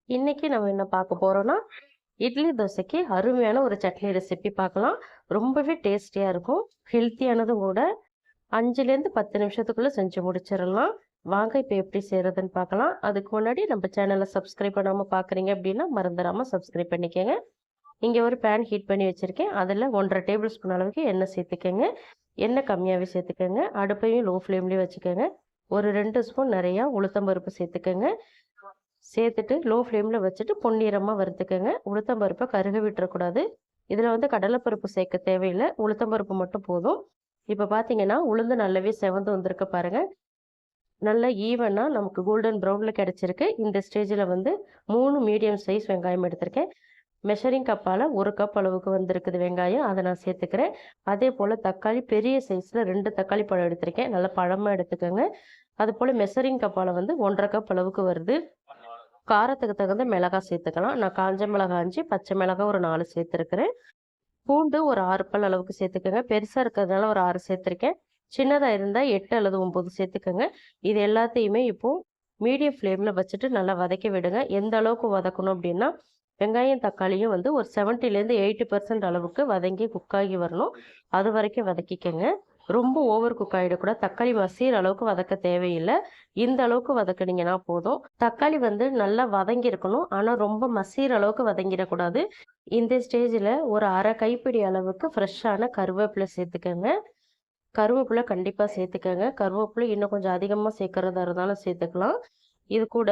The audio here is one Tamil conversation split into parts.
இன்னைக்கு நம்ம என்ன பார்க்க போறோம்னா, இட்லி தோசைக்கு அருமையான ஒரு சட்னி ரெசிபி பார்க்கலாம். ரொம்பவே டேஸ்டியா இருக்கும். ஹெல்த்தியானதும் கூட. 5லேருந்து 10 நிமிஷத்துக்குள்ள செஞ்சு முடிச்சிடலாம். வாங்க இப்ப எப்படி செய்றதுன்னு பார்க்கலாம். அதுக்கு முன்னாடி நம்ம சேனலை சப்ஸ்கிரைப் பண்ணாம பார்க்குறீங்க அப்படின்னா, மறந்துடாம சப்ஸ்கிரைப் பண்ணிக்கங்க. இங்க ஒரு பேன் ஹீட் பண்ணி வச்சிருக்கேன். அதில 1 1/2 டேபிள் ஸ்பூன் அளவுக்கு எண்ணெய் சேர்த்துக்கங்க. எண்ணெய் கம்மியாவே சேர்த்துக்கங்க. அடுப்பையும் லோ ஃப்ளேம்லயே வச்சுக்கங்க. ஒரு 2 ஸ்பூன் நிறையா உளுத்தம் பருப்பு சேர்த்துக்கங்க. சேர்த்துட்டு லோ ஃப்ளேமில் வச்சுட்டு பொன்னிறமாக வறுத்துக்கங்க. உளுத்தம் பருப்பை கருக விட்டுறக்கூடாது. இதில் வந்து கடலைப்பருப்பு சேர்க்க தேவையில்லை. உளுத்தம் பருப்பு மட்டும் போதும். இப்போ பார்த்தீங்கன்னா உளுந்து நல்லாவே செவந்து வந்திருக்கு பாருங்க. நல்லா ஈவனாக நமக்கு கோல்டன் ப்ரௌனில் கிடச்சிருக்கு. இந்த ஸ்டேஜில் வந்து 3 மீடியம் சைஸ் வெங்காயம் எடுத்திருக்கேன். மெஷரிங் கப்பால் 1 கப் அளவுக்கு வந்திருக்குது வெங்காயம். அதை நான் சேர்த்துக்கிறேன். அதே போல் தக்காளி பெரிய சைஸில் 2 தக்காளி பழம் எடுத்திருக்கேன். நல்லா பழமாக எடுத்துக்கோங்க. அது போல் மெஷரிங் கப்பால் வந்து 1 1/2 கப் அளவுக்கு வருது. காரத்துக்கு தகுந்த மிளகாய் சேர்த்துக்கலாம். நான் காஞ்ச மிளகாய் 5, பச்சை மிளகாய் ஒரு 4 சேர்த்துருக்கிறேன். பூண்டு ஒரு 6 பல் அளவுக்கு சேர்த்துக்கோங்க. பெருசாக இருக்கிறதுனால ஒரு 6 சேர்த்துருக்கேன். சின்னதாக இருந்தால் 8 அல்லது 9 சேர்த்துக்கோங்க. இது எல்லாத்தையுமே இப்போது மீடியம் ஃப்ளேமில் வச்சுட்டு நல்லா வதக்கி விடுங்க. எந்த அளவுக்கு வதக்கணும் அப்படின்னா, வெங்காயம் தக்காளியும் வந்து ஒரு 70லேருந்து 80% அளவுக்கு வதங்கி குக்காகி வரணும். அது வரைக்கும் வதக்கிக்கங்க. ரொம்ப ஓவர் குக் ஆகிடக்கூடாது. தக்காளி மசிகிற அளவுக்கு வதக்க தேவையில்லை. இந்த அளவுக்கு வதக்குனீங்கன்னா போதும். தக்காளி வந்து நல்லா வதங்கியிருக்கணும். ஆனால் ரொம்ப மசிகிற அளவுக்கு வதங்கிடக்கூடாது. இந்த ஸ்டேஜில் ஒரு அரை கைப்பிடி அளவுக்கு ஃப்ரெஷ்ஷான கருவேப்பிலை சேர்த்துக்கங்க. கருவேப்பிலை கண்டிப்பாக சேர்த்துக்கங்க. கருவேப்பிலை இன்னும் கொஞ்சம் அதிகமாக சேர்க்குறதா இருந்தாலும் சேர்த்துக்கலாம். இது கூட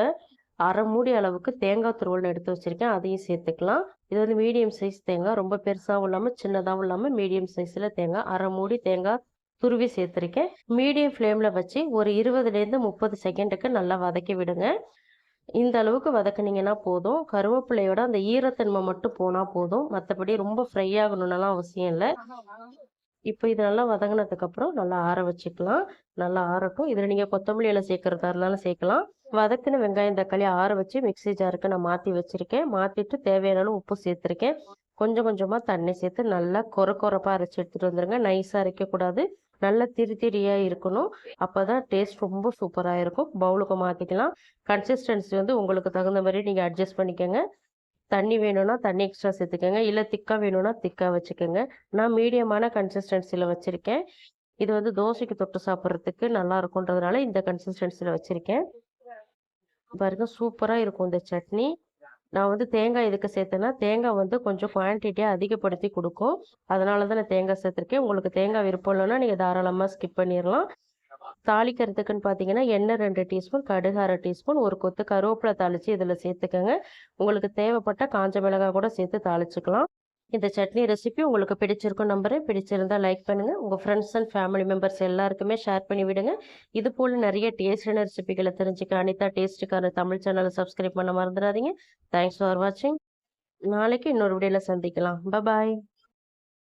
அரை மூடி அளவுக்கு தேங்காய் துருவல் எடுத்து வச்சுருக்கேன். அதையும் சேர்த்துக்கலாம். இது வந்து மீடியம் சைஸ் தேங்காய். ரொம்ப பெருசாகவும் இல்லாமல் சின்னதாகவும் இல்லாமல் மீடியம் சைஸில் தேங்காய். அரை மூடி தேங்காய் துருவி சேர்த்துருக்கேன். மீடியம் ஃப்ளேமில் வச்சு ஒரு 20லேருந்து 30 செகண்டுக்கு நல்லா வதக்கி விடுங்க. இந்த அளவுக்கு வதக்குனீங்கன்னா போதும். கருவேப்பிலையோட அந்த ஈரத்தன்மை மட்டும் போனால் போதும். மற்றபடி ரொம்ப ஃப்ரை ஆகணும்னலாம் அவசியம் இல்லை. இப்போ இது நல்லா வதங்கினதுக்கப்புறம் நல்லா ஆற வச்சுக்கலாம். நல்லா ஆறட்டும். இதில் நீங்கள் கொத்தமல்லி இலை சேர்க்குறதா இருந்தாலும் சேர்க்கலாம். வதக்கின வெங்காயம் தக்காளி ஆற வச்சு மிக்ஸி ஜாருக்கு நான் மாற்றி வச்சுருக்கேன். மாற்றிட்டு தேவையான அளவு உப்பு சேர்த்துருக்கேன். கொஞ்சம் கொஞ்சமாக தண்ணி சேர்த்து நல்லா கொரப்பாக அரைச்சி எடுத்துகிட்டு வந்துடுங்க. நைஸாக அரைக்கக்கூடாது. நல்லா திரியாக இருக்கணும். அப்போ தான் டேஸ்ட் ரொம்ப சூப்பராக இருக்கும். பவுலுக்கு மாற்றிக்கலாம். கன்சிஸ்டன்சி வந்து உங்களுக்கு தகுந்த மாதிரி நீங்கள் அட்ஜஸ்ட் பண்ணிக்கோங்க. தண்ணி வேணும்னா தண்ணி எக்ஸ்ட்ரா சேர்த்துக்கோங்க. இல்லை திக்காக வேணும்னா திக்காக வச்சுக்கோங்க. நான் மீடியமான கன்சிஸ்டன்சியில் வச்சுருக்கேன். இது வந்து தோசைக்கு தொட்டு சாப்பிட்றதுக்கு நல்லா இருக்குன்றதுனால இந்த கன்சிஸ்டன்சியில் வச்சுருக்கேன். பாருங்க சூப்பராக இருக்கும் இந்த சட்னி. நான் வந்து தேங்காய் எதுக்கு சேர்த்தேன்னா, தேங்காய் வந்து கொஞ்சம் குவான்டிட்டியாக அதிகப்படுத்தி கொடுக்கும். அதனால தான் நான் தேங்காய் சேர்த்துருக்கேன். உங்களுக்கு தேங்காய் விருப்பம் இல்லைன்னா நீங்கள் தாராளமாக ஸ்கிப் பண்ணிடலாம். தாளிக்கிறதுக்குன்னு பார்த்தீங்கன்னா, எண்ணெய் 2 டீஸ்பூன், கடுகு 1/2 டீஸ்பூன், ஒரு கொத்து கருவேப்பிலை தாளித்து இதில் சேர்த்துக்கோங்க. உங்களுக்கு தேவைப்பட்ட காஞ்ச மிளகாய் கூட சேர்த்து தாளிச்சுக்கலாம். இந்த சட்னி ரெசிபி உங்களுக்கு பிடிச்சிருக்கும் நம்புறேன். பிடிச்சிருந்தால் லைக் பண்ணுங்கள். உங்கள் ஃப்ரெண்ட்ஸ் அண்ட் ஃபேமிலி மெம்பர்ஸ் எல்லாருக்குமே ஷேர் பண்ணி விடுங்க. இது போல் நிறைய டேஸ்டான ரெசிபிகளை தெரிஞ்சுக்க அனிதா டேஸ்ட்டுக்கான தமிழ் சேனலை சப்ஸ்கிரைப் பண்ண மறந்துடாதீங்க. தேங்க்ஸ் ஃபார் வாட்சிங். நாளைக்கு இன்னொரு வீடியோவில் சந்திக்கலாம். பாய்.